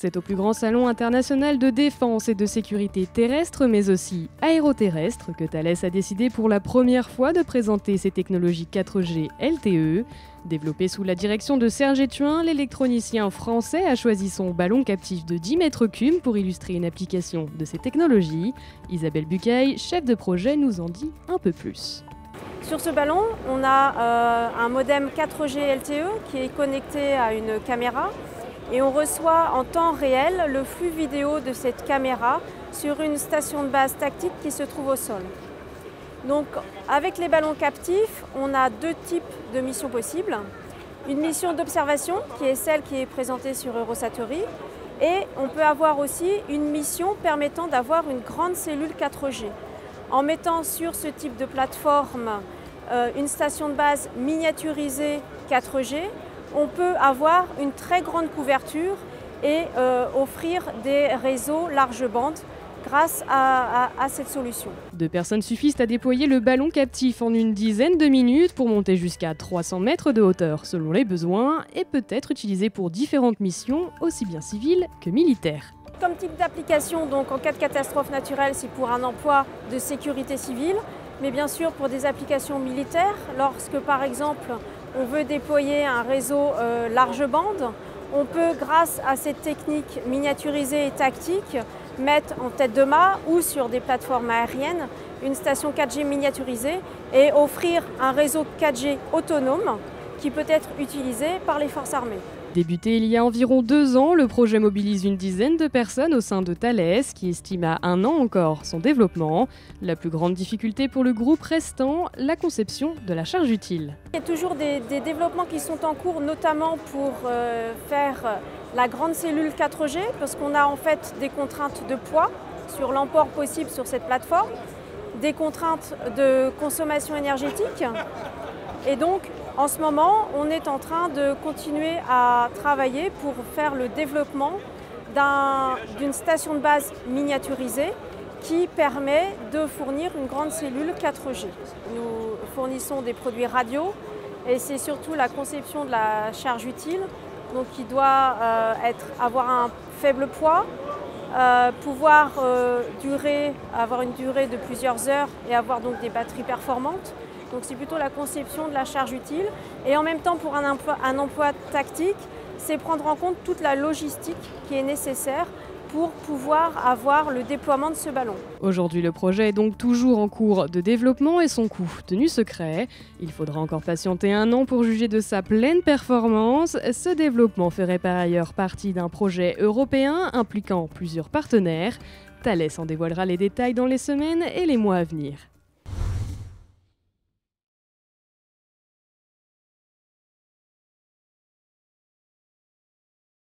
C'est au plus grand salon international de défense et de sécurité terrestre, mais aussi aéroterrestre, que Thales a décidé pour la première fois de présenter ses technologies 4G LTE. Développé sous la direction de Serge Ethuin, l'électronicien français a choisi son ballon captif de 10 mètres cubes pour illustrer une application de ces technologies. Isabelle Bucaille, chef de projet, nous en dit un peu plus. Sur ce ballon, on a un modem 4G LTE qui est connecté à une caméra et on reçoit en temps réel le flux vidéo de cette caméra sur une station de base tactique qui se trouve au sol. Donc avec les ballons captifs, on a deux types de missions possibles. Une mission d'observation qui est celle qui est présentée sur Eurosatory et on peut avoir aussi une mission permettant d'avoir une grande cellule 4G. En mettant sur ce type de plateforme une station de base miniaturisée 4G, on peut avoir une très grande couverture et offrir des réseaux large bande grâce à cette solution. 2 personnes suffisent à déployer le ballon captif en une dizaine de minutes pour monter jusqu'à 300 mètres de hauteur selon les besoins et peut être utilisé pour différentes missions, aussi bien civiles que militaires. Comme type d'application, donc en cas de catastrophe naturelle, c'est pour un emploi de sécurité civile, mais bien sûr pour des applications militaires, lorsque par exemple on veut déployer un réseau large bande, on peut, grâce à cette technique miniaturisée et tactique, mettre en tête de mât ou sur des plateformes aériennes une station 4G miniaturisée et offrir un réseau 4G autonome qui peut être utilisé par les forces armées. Débuté il y a environ 2 ans, le projet mobilise une dizaine de personnes au sein de Thales, qui estime à 1 an encore son développement. La plus grande difficulté pour le groupe restant, la conception de la charge utile. Il y a toujours des développements qui sont en cours, notamment pour faire la grande cellule 4G, parce qu'on a en fait des contraintes de poids sur l'emport possible sur cette plateforme, des contraintes de consommation énergétique. Et donc, en ce moment, on est en train de continuer à travailler pour faire le développement d'une station de base miniaturisée qui permet de fournir une grande cellule 4G. Nous fournissons des produits radio et c'est surtout la conception de la charge utile, donc qui doit avoir un faible poids, pouvoir avoir une durée de plusieurs heures et avoir donc des batteries performantes. Donc c'est plutôt la conception de la charge utile. Et en même temps, pour un emploi tactique, c'est prendre en compte toute la logistique qui est nécessaire pour pouvoir avoir le déploiement de ce ballon. Aujourd'hui, le projet est donc toujours en cours de développement et son coût tenu secret. Il faudra encore patienter 1 an pour juger de sa pleine performance. Ce développement ferait par ailleurs partie d'un projet européen impliquant plusieurs partenaires. Thales en dévoilera les détails dans les semaines et les mois à venir.